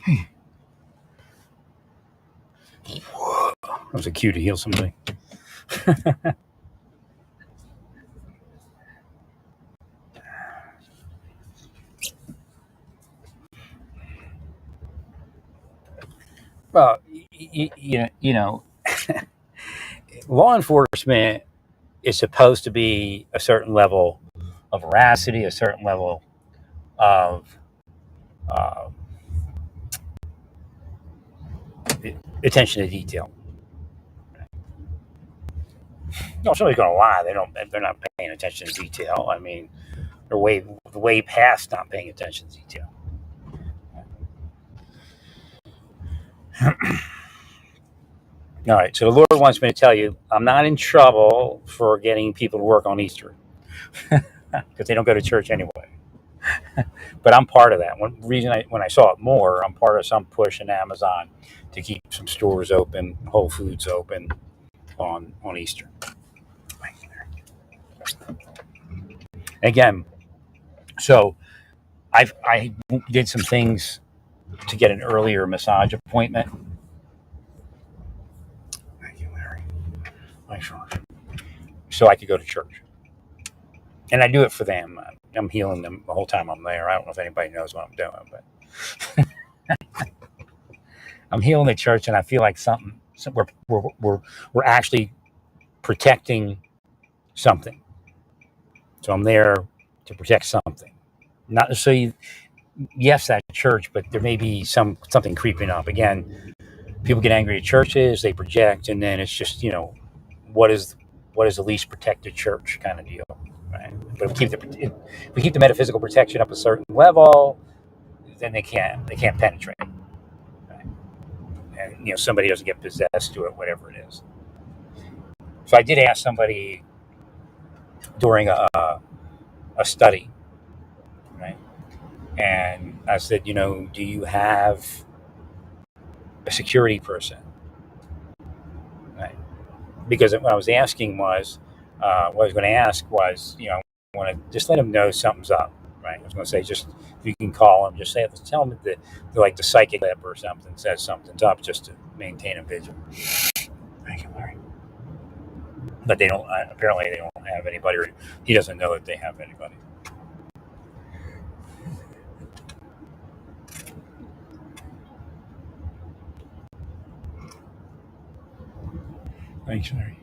That was a cue to heal somebody. Well, law enforcement is supposed to be a certain level of veracity, a certain level of uh, attention to detail. No, somebody's going to lie. They're not paying attention to detail. I mean, they're way past not paying attention to detail. All right. So the Lord wants me to tell you, I'm not in trouble for getting people to work on Easter because they don't go to church anyway. But I'm part of that. One reason when I saw it more, I'm part of some push in Amazon to keep some stores open, Whole Foods open on Easter. Again, so I did some things to get an earlier massage appointment. Thank you, Larry. Thanks, George. So I could go to church, and I do it for them. I'm healing them the whole time I'm there. I don't know if anybody knows what I'm doing, but I'm healing the church, and I feel like we're actually protecting something. So I'm there to protect something. Not necessarily, yes, that church, but there may be something creeping up. Again, people get angry at churches, they project, and then it's just what is the least protected church kind of deal, right? But if we keep the metaphysical protection up a certain level, then they can't penetrate, right? And somebody doesn't get possessed to it, whatever it is. So I did ask somebody during a study, right? And I said, do you have a security person? Right? Because what I was asking was, what I was going to ask was, I want to just let them know something's up, right? I was going to say, just if you can call them, just tell them that like the psychic or something says something's up, just to maintain a vigil. Thank you, Larry. But they don't. Apparently, they don't have anybody. Or he doesn't know that they have anybody. Thanks, Larry.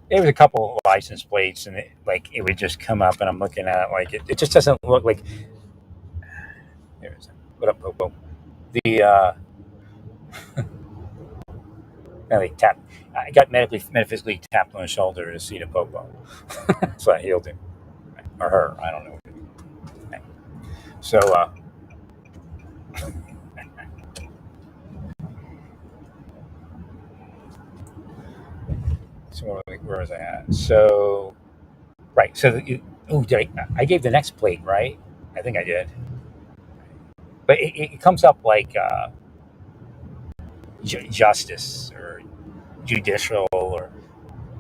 There was a couple of license plates, and it would just come up, and I'm looking at it like it just doesn't look like. There is it. What up, Popo? The they tapped. I got metaphysically tapped on the shoulder to see the Popo, so I healed him or her. I don't know. So so where was I at? So right. So did I gave the next plate right? I think I did, but it comes up like justice or judicial or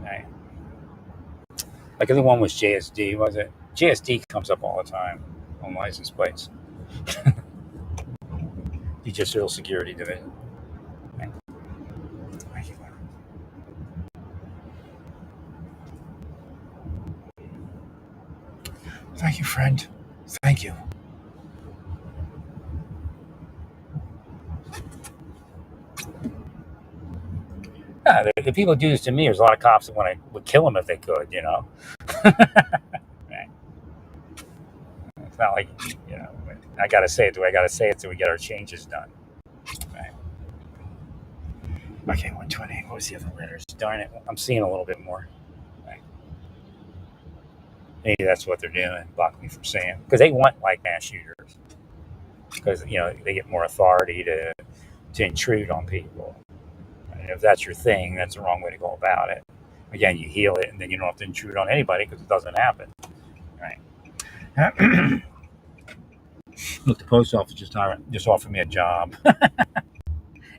right. Like the other one was JSD, was it? JSD comes up all the time on license plates. Judicial Security Division. Right. Thank you. Thank you, friend. Thank you. Yeah, the people do this to me. There's a lot of cops that would kill them if they could. Right. It's not like, I got to say it. Do I got to say it till we get our changes done? Right. Okay, 120. What was the other letters? Darn it. I'm seeing a little bit more. Right. Maybe that's what they're doing, blocking me from seeing. Because they want like mass shooters. Because, they get more authority to intrude on people. And if that's your thing, that's the wrong way to go about it. Again, you heal it, and then you don't have to intrude on anybody because it doesn't happen. Right. Look, the post office just offered me a job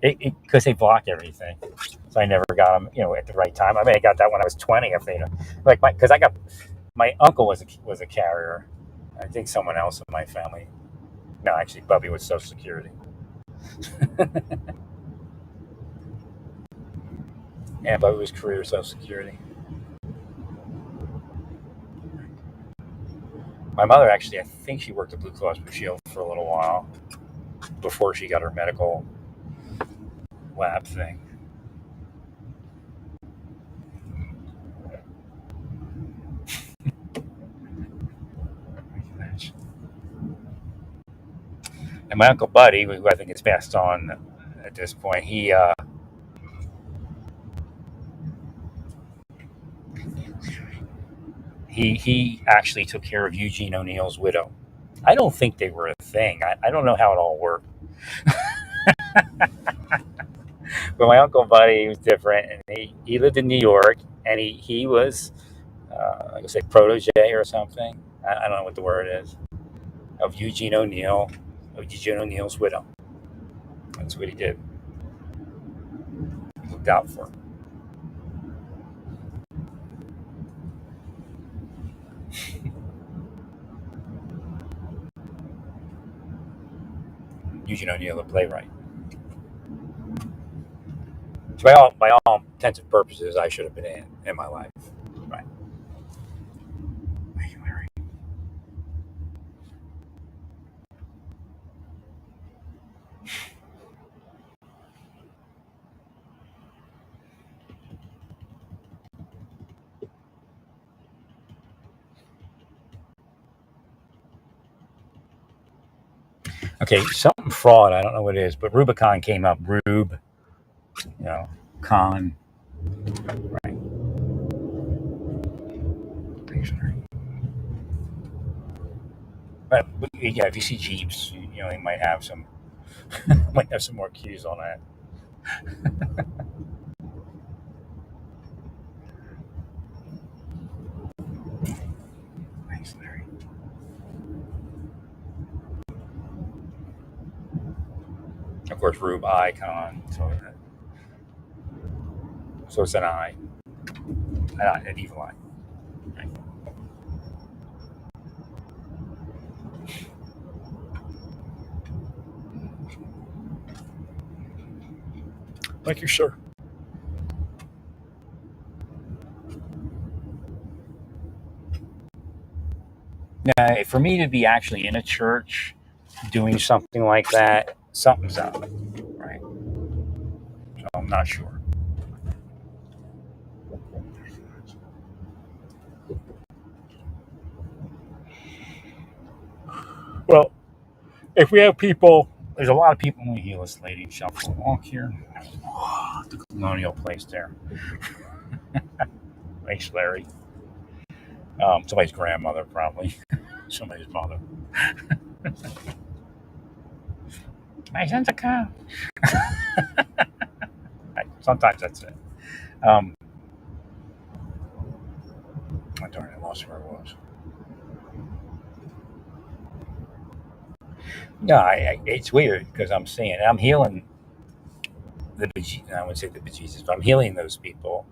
because they block everything. So I never got them, at the right time. I mean, I got that when I was 20. If they because I got my uncle was a carrier. I think someone else in my family No, actually, Bubby was Social Security. Yeah, Bubby was career Social Security. My mother actually, I think she worked at Blue Cross Blue Shield for a little while before she got her medical lab thing. And my uncle Buddy, who I think has passed on at this point, he actually took care of Eugene O'Neill's widow. I don't think they were a thing. I don't know how it all worked. But my uncle Buddy was different, and he lived in New York, and he was, like I say, protege or something. I don't know what the word is, of Eugene O'Neill, of Eugene O'Neill's widow. That's what he did. He looked out for Eugene O'Neill, the playwright. So by all intents and purposes, I should have been in my life. Right. Thank you, Larry. Okay, something fraud. I don't know what it is, but Rubicon came up. Rube, con. Right. Thanks, Larry. But yeah, if you see Jeeps, they might have some more cues on that. Thanks, Larry. Of course, Rube icon. So it's an eye, an evil eye. Right. Thank you, sir. Now, for me to be actually in a church doing something like that, something's up, right? So I'm not sure. Well, if we have people, there's a lot of people. Let me heal this lady. Shuffle walk here. The colonial place there. Thanks, Larry. Somebody's grandmother, probably. Somebody's mother. My son's a cow. Sometimes that's it. Oh, darn, I lost where I was. No, it's weird because I'm seeing, I'm healing I wouldn't say the bejesus, but I'm healing those people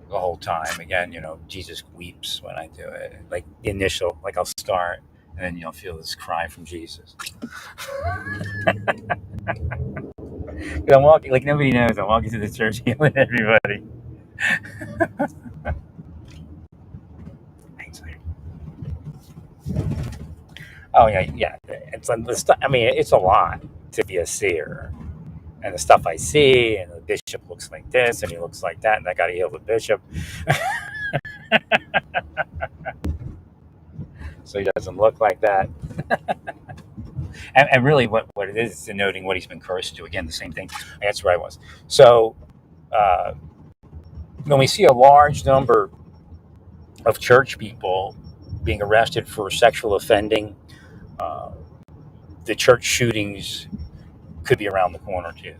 the whole time. Again, Jesus weeps when I do it. Like the initial, like I'll start, and then you'll feel this cry from Jesus. I'm walking like nobody knows. I'm walking through the church healing everybody. Thanks, man. Oh yeah. It's the stuff. I mean, it's a lot to be a seer, and the stuff I see, and the bishop looks like this, and he looks like that, and I got to heal the bishop, so he doesn't look like that. And really, what it is denoting what he's been cursed to. Again, the same thing. That's where I was. So uh, when we see a large number of church people being arrested for sexual offending, uh, the church shootings could be around the corner too.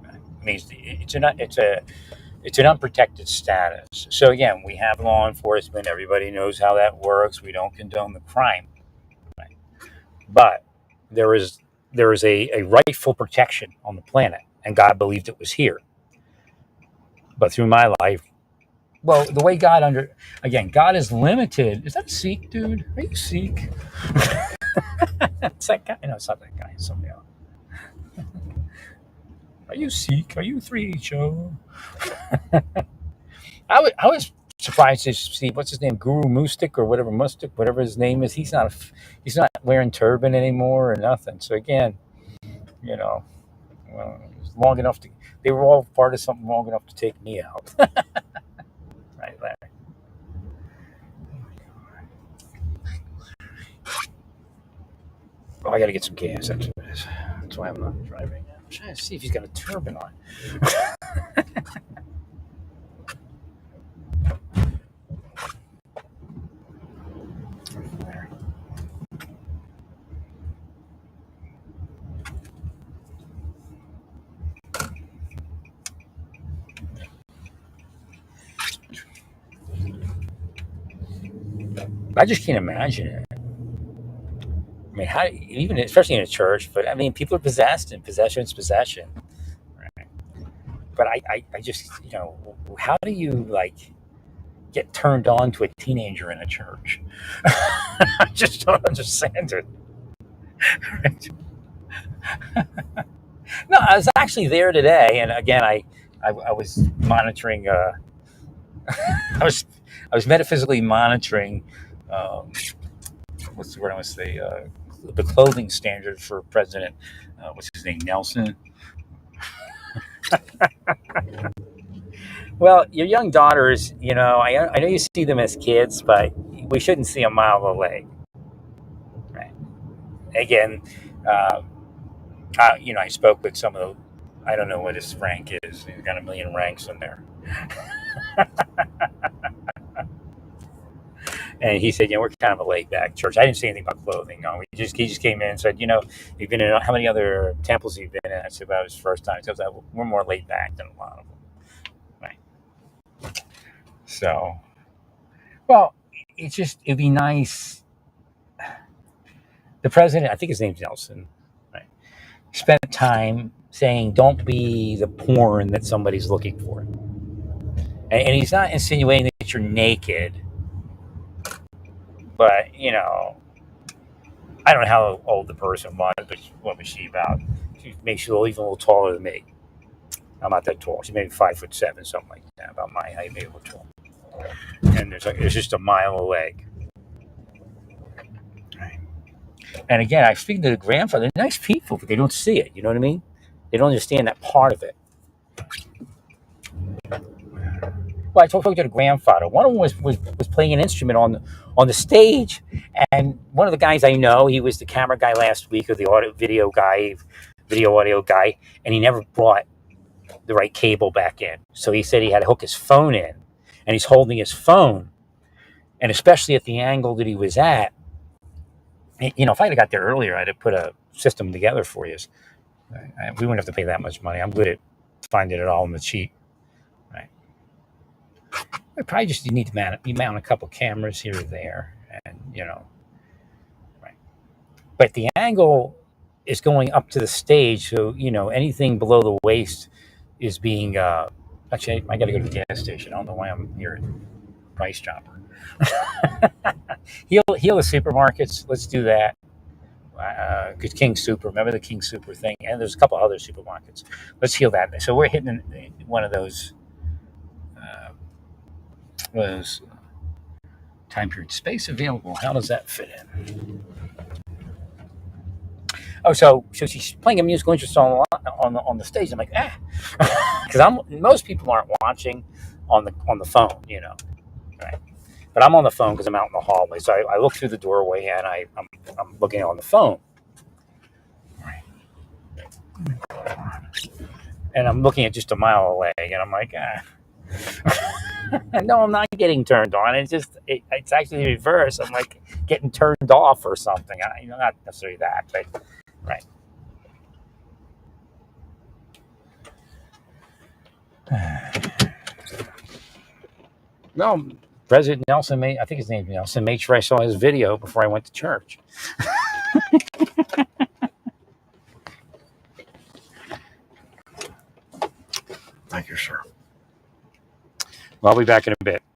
I mean, it's an unprotected status. So again, we have law enforcement. Everybody knows how that works. We don't condone the crime, right? But there is a rightful protection on the planet, and God believed it was here. But through my life, well, the way God God is limited. Is that Sikh, dude? Are you Sikh? It's that guy. No, it's not that guy. It's somebody else. Are you Sikh? Are you 3HO? I was surprised to see what's his name, Guru Mustik or whatever Mustik, whatever his name is. He's not wearing turban anymore or nothing. So again, you know, it was long enough to. They were all part of something long enough to take me out. Right, Larry? Oh, I got to get some gas. That's what it is. That's why I'm not driving. I'm trying to see if he's got a turban on. I just can't imagine it. I mean, how even especially in a church, but I mean, people are possessed, and possession's possession. Right? But I just how do you like get turned on to a teenager in a church? I just don't understand it. Right? No, I was actually there today, and again, I was monitoring. I was I was metaphysically monitoring. Um, what's the word I want to say? The clothing standard for President. What's his name? Nelson. Well, your young daughters, I know you see them as kids, but we shouldn't see a mile away. Right? Again, uh, I spoke with some of the. I don't know what his rank is. He's got a million ranks in there. And he said, we're kind of a laid back church. I didn't say anything about clothing. No, he just came in and said, you've been in how many other temples you've been in? I said, well, it was the first time. He goes, we're more laid back than a lot of them. Right. So, well, it'd be nice. The president, I think his name's Nelson, right, spent time saying, don't be the porn that somebody's looking for. And he's not insinuating that you're naked, but, I don't know how old the person was, but what was she about? She makes you even a little taller than me. I'm not that tall. She's maybe 5'7", something like that, about my height, maybe a little tall. And there's just a mile of leg. Right. And again, I speak to the grandfather. They're nice people, but they don't see it. You know what I mean? They don't understand that part of it. Well, I talked to the grandfather. One of them was playing an instrument on the stage, and one of the guys I know, he was the camera guy last week, or the video audio guy, and he never brought the right cable back in. So he said he had to hook his phone in, and he's holding his phone, and especially at the angle that he was at, if I'd have got there earlier, I'd have put a system together for you. We wouldn't have to pay that much money. I'm good at finding it all on the cheap. Right. I probably just need to mount a couple cameras here or there, and right. But the angle is going up to the stage, so anything below the waist is being. Actually, I got to go to the gas station. I don't know why I'm here at Price Chopper. heal the supermarkets. Let's do that. Because King Super, remember the King Super thing, and there's a couple other supermarkets. Let's heal that. So we're hitting one of those time period. Space available. How does that fit in? Oh, so she's playing a musical instrument on the stage. I'm like, because most people aren't watching on the phone, right? But I'm on the phone because I'm out in the hallway. So I look through the doorway and I'm looking on the phone. Right. And I'm looking at just a mile away, and I'm like, no, I'm not getting turned on. It's actually the reverse. I'm like getting turned off or something. Not necessarily that, but right. No, President Nelson I think his name's Nelson, made sure I saw his video before I went to church. Thank you, sir. Well, I'll be back in a bit.